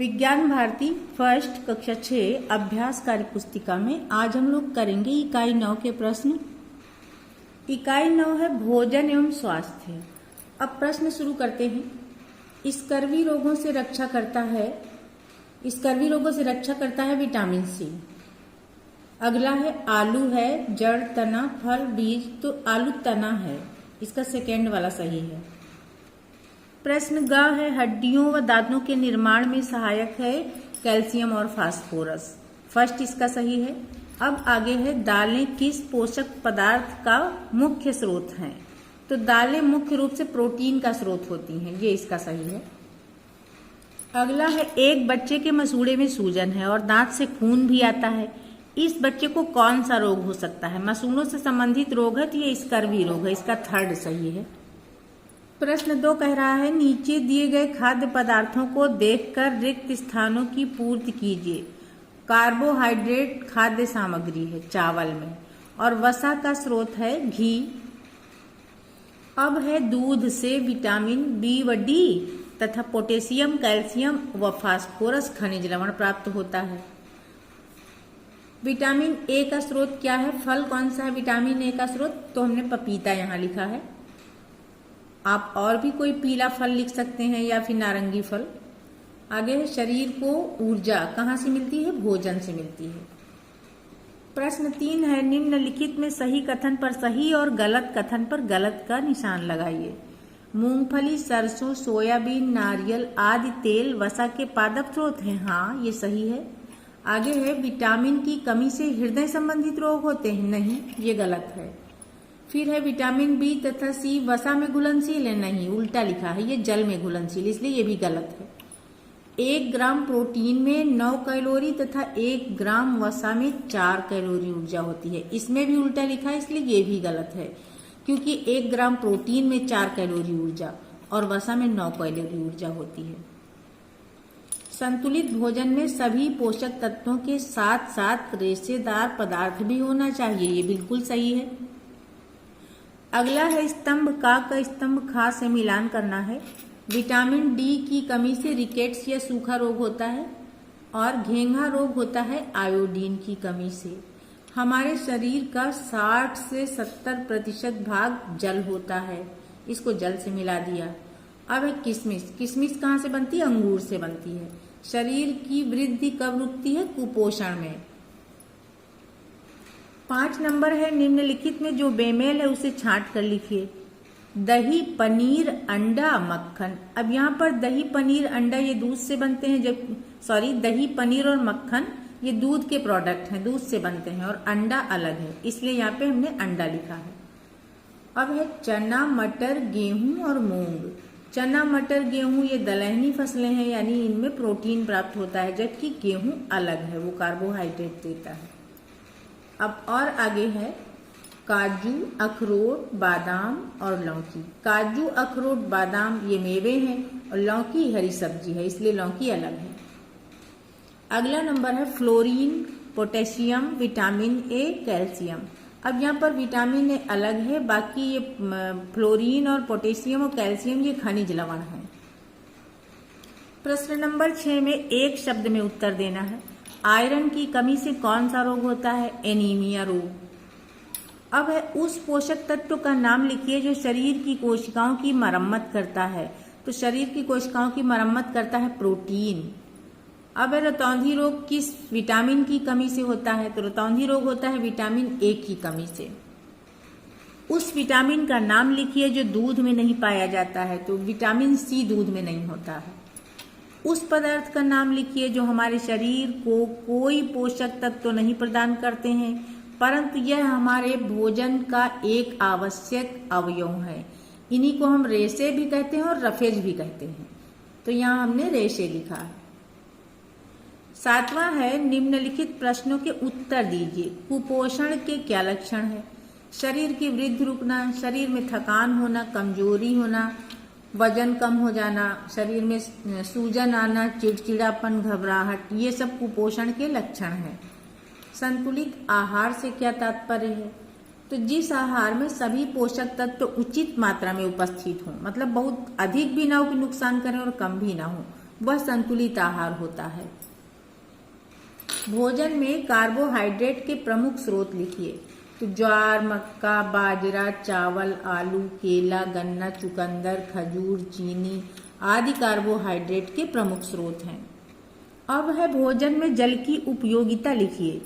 विज्ञान भारती फर्स्ट कक्षा 6 अभ्यास कार्य पुस्तिका में आज हम लोग करेंगे इकाई 9 के प्रश्न। इकाई 9 है भोजन एवं स्वास्थ्य। अब प्रश्न शुरू करते हैं। स्कर्वी रोगों से रक्षा करता है विटामिन सी। अगला है आलू है, जड़, तना, फल, बीज, तो आलू तना है, इसका सेकेंड वाला सही है। प्रश्न ग है हड्डियों व दांतों के निर्माण में सहायक है कैल्शियम और फास्फोरस, फर्स्ट इसका सही है। अब आगे है दालें किस पोषक पदार्थ का मुख्य स्रोत हैं, तो दालें मुख्य रूप से प्रोटीन का स्रोत होती हैं, ये इसका सही है। अगला है एक बच्चे के मसूड़े में सूजन है और दांत से खून भी आता है, इस बच्चे को कौन सा रोग हो सकता है? मसूड़ों से संबंधित रोग है तो ये स्कर्वी रोग है, इसका थर्ड सही है। प्रश्न 2 कह रहा है नीचे दिए गए खाद्य पदार्थों को देखकर रिक्त स्थानों की पूर्ति कीजिए। कार्बोहाइड्रेट खाद्य सामग्री है चावल में और वसा का स्रोत है घी। अब है दूध से विटामिन बी व डी तथा पोटेशियम, कैल्शियम व फास्फोरस खनिज लवण प्राप्त होता है। विटामिन ए का स्रोत क्या है? फल कौन सा है विटामिन ए का स्रोत? तो हमने पपीता यहाँ लिखा है, आप और भी कोई पीला फल लिख सकते हैं या फिर नारंगी फल। आगे है शरीर को ऊर्जा कहाँ से मिलती है? भोजन से मिलती है। प्रश्न 3 है निम्नलिखित में सही कथन पर सही और गलत कथन पर गलत का निशान लगाइए। मूंगफली, सरसों, सोयाबीन, नारियल आदि तेल वसा के पादप स्रोत हैं, हाँ ये सही है। आगे है विटामिन की कमी से हृदय संबंधित रोग होते हैं, नहीं ये गलत है। फिर है विटामिन बी तथा सी वसा में घुलनशील है, नहीं उल्टा लिखा है, ये जल में घुलनशील, इसलिए ये भी गलत है। 1 ग्राम प्रोटीन में 9 कैलोरी तथा 1 ग्राम वसा में 4 कैलोरी ऊर्जा होती है, इसमें भी उल्टा लिखा है, इसलिए ये भी गलत है, क्योंकि 1 ग्राम प्रोटीन में 4 कैलोरी ऊर्जा और वसा में 9 कैलोरी ऊर्जा होती है। संतुलित भोजन में सभी पोषक तत्वों के साथ साथ रेशेदार पदार्थ भी होना चाहिए, ये बिल्कुल सही है। अगला है स्तंभ का स्तंभ खा से मिलान करना है। विटामिन डी की कमी से रिकेट्स या सूखा रोग होता है और घेंघा रोग होता है आयोडीन की कमी से। हमारे शरीर का 60 से 70% भाग जल होता है, इसको जल से मिला दिया। अब है किशमिश, किशमिश कहाँ से बनती है? अंगूर से बनती है। शरीर की वृद्धि कब रुकती है? कुपोषण में। 5 नंबर है निम्नलिखित में जो बेमेल है उसे छांट कर लिखिए। दही, पनीर, अंडा, मक्खन। अब यहाँ पर दही, पनीर, अंडा ये दूध से बनते हैं, दही, पनीर और मक्खन ये दूध के प्रोडक्ट हैं, दूध से बनते हैं, और अंडा अलग है, इसलिए यहाँ पे हमने अंडा लिखा है। अब है चना, मटर, गेहूं और मूंग। चना, मटर, गेहूं ये दलहनी फसलें हैं, यानी इनमें प्रोटीन प्राप्त होता है, जबकि गेहूं अलग है, वो कार्बोहाइड्रेट देता है। अब और आगे है काजू, अखरोट, बादाम और लौकी। काजू, अखरोट, बादाम ये मेवे हैं और लौकी हरी सब्जी है, इसलिए लौकी अलग है। अगला नंबर है fluorine, potassium, vitamin A, calcium. अब यहाँ पर विटामिन ए अलग है, बाकी ये फ्लोरीन और पोटेशियम और कैल्शियम ये खनिज लवण है। प्रश्न नंबर 6 में एक शब्द में उत्तर देना है। आयरन की कमी से कौन सा रोग होता है? एनीमिया रोग। अब है उस पोषक तत्व का नाम लिखिए जो शरीर की कोशिकाओं की मरम्मत करता है, तो शरीर की कोशिकाओं की मरम्मत करता है प्रोटीन। अब है रतौंधी रोग किस विटामिन की कमी से होता है? तो रतौंधी रोग होता है विटामिन ए की कमी से। उस विटामिन का नाम लिखिए जो दूध में नहीं पाया जाता है, तो विटामिन सी दूध में नहीं होता है। उस पदार्थ का नाम लिखिए जो हमारे शरीर को कोई पोषक तत्व तो नहीं प्रदान करते हैं, परंतु यह हमारे भोजन का एक आवश्यक अवयव है। इन्हीं को हम रेशे भी कहते हैं और रफेज भी कहते हैं, तो यहाँ हमने रेशे लिखा है। 7वां है निम्नलिखित प्रश्नों के उत्तर दीजिए। कुपोषण के क्या लक्षण है? शरीर की वृद्धि रुकना, शरीर में थकान होना, कमजोरी होना, वजन कम हो जाना, शरीर में सूजन आना, चिड़चिड़ापन, घबराहट, ये सब कुपोषण के लक्षण हैं। संतुलित आहार से क्या तात्पर्य है? तो जिस आहार में सभी पोषक तत्व तो उचित मात्रा में उपस्थित हों, मतलब बहुत अधिक भी ना हो कि नुकसान करें और कम भी ना हो, वह संतुलित आहार होता है। भोजन में कार्बोहाइड्रेट के प्रमुख स्रोत लिखिए। तो ज्वार, मक्का, बाजरा, चावल, आलू, केला, गन्ना, चुकंदर, खजूर, चीनी आदि कार्बोहाइड्रेट के प्रमुख स्रोत हैं। अब है भोजन में जल की उपयोगिता लिखिए।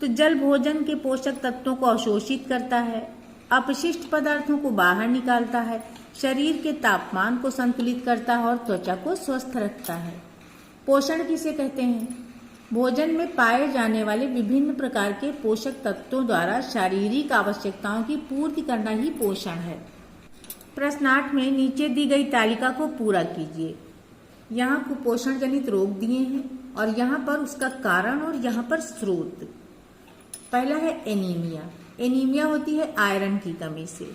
तो जल भोजन के पोषक तत्वों को अवशोषित करता है, अपशिष्ट पदार्थों को बाहर निकालता है, शरीर के तापमान को संतुलित करता है और त्वचा को स्वस्थ रखता है। पोषण किसे कहते हैं? भोजन में पाए जाने वाले विभिन्न प्रकार के पोषक तत्वों द्वारा शारीरिक आवश्यकताओं की पूर्ति करना ही पोषण है। प्रश्न 8 में नीचे दी गई तालिका को पूरा कीजिए। यहाँ कुपोषण जनित रोग दिए हैं और यहाँ पर उसका कारण और यहाँ पर स्रोत। पहला है एनीमिया। एनीमिया होती है आयरन की कमी से।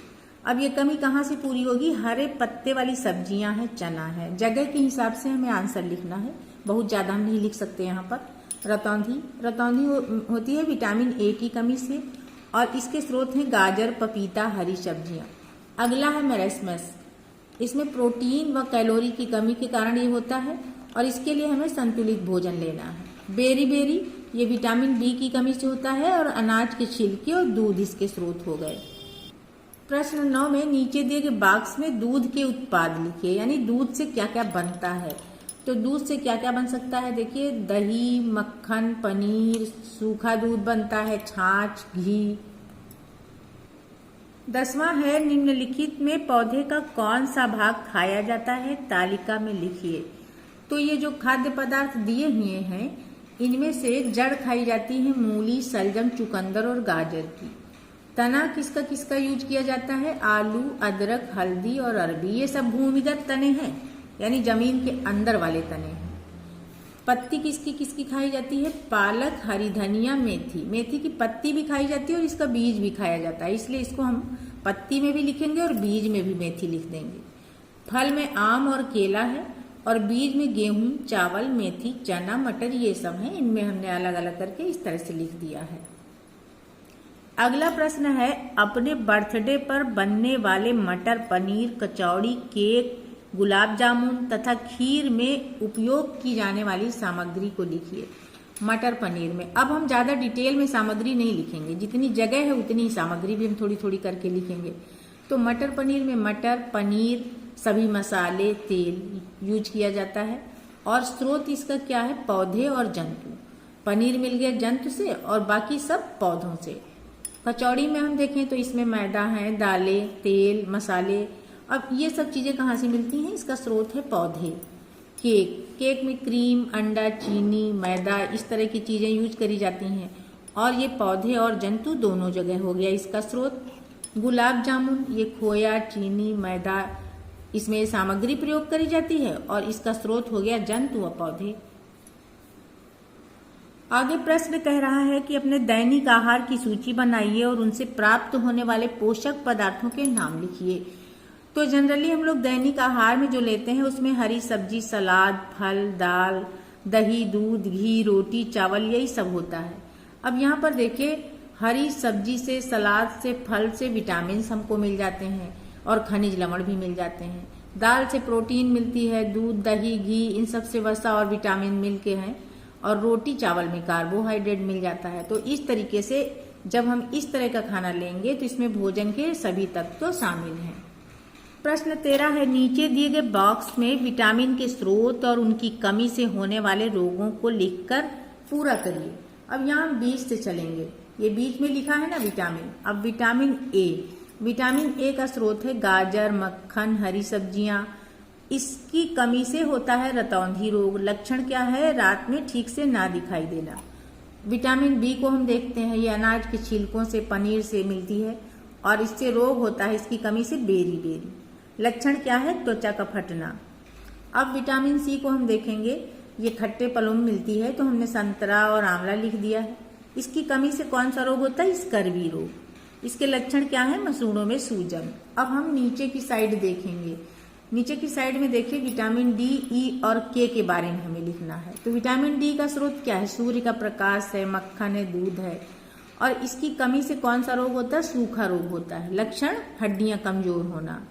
अब ये कमी कहाँ से पूरी होगी? हरे पत्ते वाली सब्जियां हैं, चना है। जगह के हिसाब से हमें आंसर लिखना है, बहुत ज़्यादा हम नहीं लिख सकते। यहाँ पर रतौंधी होती है विटामिन ए की कमी से और इसके स्रोत हैं गाजर, पपीता, हरी सब्जियां। अगला है मेरेस्मस। इसमें प्रोटीन व कैलोरी की कमी के कारण ये होता है और इसके लिए हमें संतुलित भोजन लेना है। बेरी ये विटामिन बी की कमी से होता है और अनाज के छिलके और दूध इसके स्रोत हो गए। प्रश्न 9 में नीचे दिए गए बॉक्स में दूध के उत्पाद लिखिए, यानी दूध से क्या क्या बनता है। तो दूध से क्या क्या बन सकता है? देखिए, दही, मक्खन, पनीर, सूखा दूध बनता है, छाछ, घी। 10वां है निम्नलिखित में पौधे का कौन सा भाग खाया जाता है? तालिका में लिखिए। तो ये जो खाद्य पदार्थ दिए हुए हैं इनमें से जड़ खाई जाती है मूली, सलजम, चुकंदर और गाजर की। तना किसका किसका यूज किया जाता है? आलू, अदरक, हल्दी और अरबी। ये सब भूमिगत तने हैं, यानी जमीन के अंदर वाले तने हैं। पत्ती किसकी किसकी खाई जाती है? पालक, हरी धनिया, मेथी। मेथी की पत्ती भी खाई जाती है और इसका बीज भी खाया जाता है, इसलिए इसको हम पत्ती में भी लिखेंगे और बीज में भी मेथी लिख देंगे। फल में आम और केला है और बीज में गेहूं, चावल, मेथी, चना, मटर ये सब हैं। इनमें हमने अलग अलग करके इस तरह से लिख दिया है। अगला प्रश्न है अपने बर्थडे पर बनने वाले मटर पनीर, कचौड़ी, केक, गुलाब जामुन तथा खीर में उपयोग की जाने वाली सामग्री को लिखिए। मटर पनीर में अब हम ज़्यादा डिटेल में सामग्री नहीं लिखेंगे, जितनी जगह है उतनी सामग्री भी हम थोड़ी थोड़ी करके लिखेंगे। तो मटर पनीर में मटर, पनीर, सभी मसाले, तेल यूज किया जाता है और स्रोत इसका क्या है? पौधे और जंतु। पनीर मिल गया जंतु से और बाकी सब पौधों से। कचौड़ी में हम देखें तो इसमें मैदा है, दालें, तेल, मसाले। अब ये सब चीज़ें कहाँ से मिलती हैं? इसका स्रोत है पौधे। केक में क्रीम, अंडा, चीनी, मैदा इस तरह की चीज़ें यूज करी जाती हैं और ये पौधे और जंतु दोनों जगह हो गया इसका स्रोत। गुलाब जामुन ये खोया, चीनी, मैदा इसमें सामग्री प्रयोग करी जाती है और इसका स्रोत हो गया जंतु व पौधे। आगे प्रश्न कह रहा है कि अपने दैनिक आहार की सूची बनाइए और उनसे प्राप्त होने वाले पोषक पदार्थों के नाम लिखिए। तो जनरली हम लोग दैनिक आहार में जो लेते हैं उसमें हरी सब्जी, सलाद, फल, दाल, दही, दूध, घी, रोटी, चावल यही सब होता है। अब यहाँ पर देखिए हरी सब्जी से, सलाद से, फल से विटामिन हमको मिल जाते हैं और खनिज लवण भी मिल जाते हैं। दाल से प्रोटीन मिलती है, दूध, दही, घी इन सब से वसा और विटामिन मिलके हैं और रोटी चावल में कार्बोहाइड्रेट मिल जाता है। तो इस तरीके से जब हम इस तरह का खाना लेंगे तो इसमें भोजन के सभी तत्व शामिल हैं। प्रश्न 13 है नीचे दिए गए बॉक्स में विटामिन के स्रोत और उनकी कमी से होने वाले रोगों को लिखकर पूरा करिए। अब यहाँ हम बीज से चलेंगे, ये बीच में लिखा है ना विटामिन। अब विटामिन ए का स्रोत है गाजर, मक्खन, हरी सब्जियां। इसकी कमी से होता है रतौंधी रोग। लक्षण क्या है? रात में ठीक से ना दिखाई देना। विटामिन बी को हम देखते हैं, ये अनाज के छिलकों से, पनीर से मिलती है और इससे रोग होता है इसकी कमी से बेरी। लक्षण क्या है? त्वचा का फटना। अब विटामिन सी को हम देखेंगे, ये खट्टे फलों में मिलती है, तो हमने संतरा और आंवला लिख दिया है। इसकी कमी से कौन सा रोग होता है? स्कर्वी रोग। इसके लक्षण क्या है? मसूड़ों में सूजन। अब हम नीचे की साइड देखेंगे, नीचे की साइड में देखिए विटामिन डी, ई और के बारे में हमें लिखना है। तो विटामिन डी का स्रोत क्या है? सूर्य का प्रकाश है, मक्खन है, दूध है और इसकी कमी से कौन सा रोग होता है? सूखा रोग होता है। लक्षण हड्डियां कमजोर होना।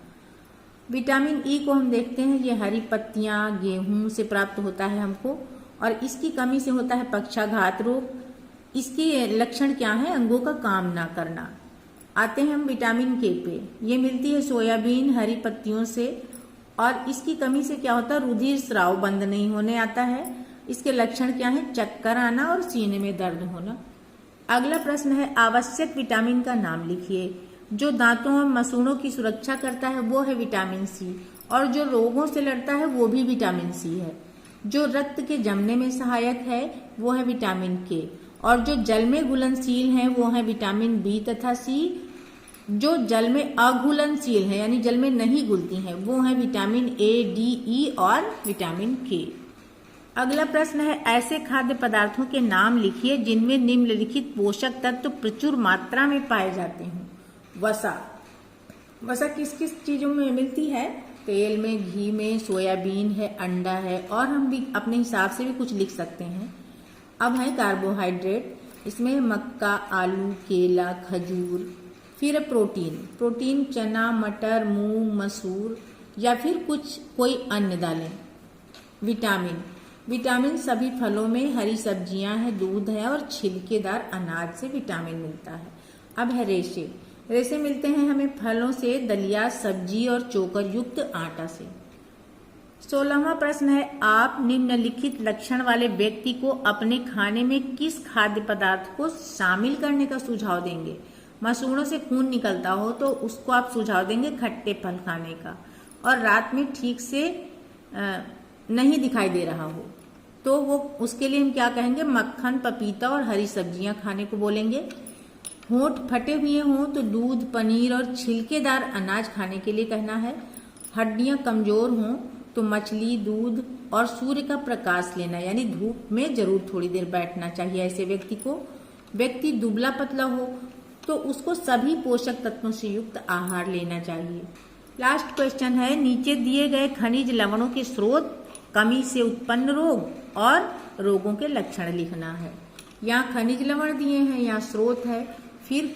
विटामिन ई को हम देखते हैं, ये हरी पत्तियां गेहूं से प्राप्त होता है हमको, और इसकी कमी से होता है पक्षाघात रोग। इसकी लक्षण क्या है? अंगों का काम ना करना। आते हैं हम विटामिन के पे, ये मिलती है सोयाबीन हरी पत्तियों से, और इसकी कमी से क्या होता है? रुधिर स्राव बंद नहीं होने आता है। इसके लक्षण क्या है? चक्कर आना और सीने में दर्द होना। अगला प्रश्न है, आवश्यक विटामिन का नाम लिखिए। जो दांतों और मसूड़ों की सुरक्षा करता है वो है विटामिन सी, और जो रोगों से लड़ता है वो भी विटामिन सी है। जो रक्त के जमने में सहायक है वो है विटामिन के, और जो जल में घुलनशील है वो है विटामिन बी तथा सी। जो जल में अघुलनशील है यानी जल में नहीं घुलती हैं वो है विटामिन ए, डी, ई और विटामिन के। अगला प्रश्न है, ऐसे खाद्य पदार्थों के नाम लिखिए जिनमें निम्नलिखित पोषक तत्व प्रचुर मात्रा में पाए जाते हैं। वसा। वसा किस किस चीजों में मिलती है? तेल में, घी में, सोयाबीन है, अंडा है, और हम भी अपने हिसाब से भी कुछ लिख सकते हैं। अब है कार्बोहाइड्रेट, इसमें मक्का, आलू, केला, खजूर। फिर है प्रोटीन, प्रोटीन चना, मटर, मूंग, मसूर या फिर कोई अन्य दालें। विटामिन, विटामिन सभी फलों में, हरी सब्जियां हैं, दूध है और छिलकेदार अनाज से विटामिन मिलता है। अब है रेशे, रेशे मिलते हैं हमें फलों से, दलिया, सब्जी और चोकर युक्त आटा से। 16वां प्रश्न है, आप निम्नलिखित लक्षण वाले व्यक्ति को अपने खाने में किस खाद्य पदार्थ को शामिल करने का सुझाव देंगे? मसूड़ों से खून निकलता हो तो उसको आप सुझाव देंगे खट्टे फल खाने का, और रात में ठीक से नहीं दिखाई दे रहा हो तो वो उसके लिए हम क्या कहेंगे? मक्खन, पपीता और हरी सब्जियां खाने को बोलेंगे। होंठ फटे हुए हों तो दूध, पनीर और छिलकेदार अनाज खाने के लिए कहना है। हड्डियां कमजोर हों तो मछली, दूध और सूर्य का प्रकाश लेना, यानी धूप में जरूर थोड़ी देर बैठना चाहिए ऐसे व्यक्ति को। व्यक्ति दुबला पतला हो तो उसको सभी पोषक तत्वों से युक्त आहार लेना चाहिए। लास्ट क्वेश्चन है, नीचे दिए गए खनिज लवणों के स्रोत, कमी से उत्पन्न रोग और रोगों के लक्षण लिखना है। यहाँ खनिज लवण दिए हैं, यहाँ स्रोत है, फिर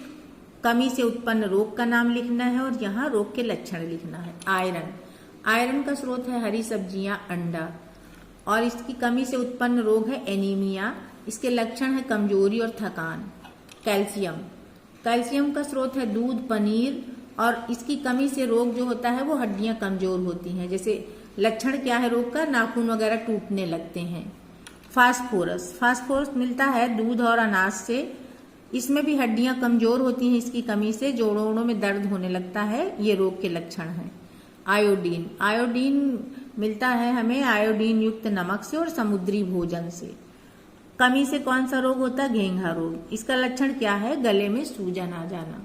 कमी से उत्पन्न रोग का नाम लिखना है और यहाँ रोग के लक्षण लिखना है। आयरन, आयरन का स्रोत है हरी सब्जियां, अंडा, और इसकी कमी से उत्पन्न रोग है एनीमिया। इसके लक्षण है कमजोरी और थकान। कैल्शियम, कैल्शियम का स्रोत है दूध, पनीर, और इसकी कमी से रोग जो होता है वो हड्डियां कमजोर होती हैं। जैसे लक्षण क्या है रोग का? नाखून वगैरह टूटने लगते हैं। फास्फोरस, फास्फोरस मिलता है दूध और अनाज से, इसमें भी हड्डियां कमजोर होती हैं इसकी कमी से, जोड़ों में दर्द होने लगता है, ये रोग के लक्षण हैं। आयोडीन, आयोडीन मिलता है हमें आयोडीन युक्त नमक से और समुद्री भोजन से। कमी से कौन सा रोग होता है? घेंघा रोग। इसका लक्षण क्या है? गले में सूजन आ जाना।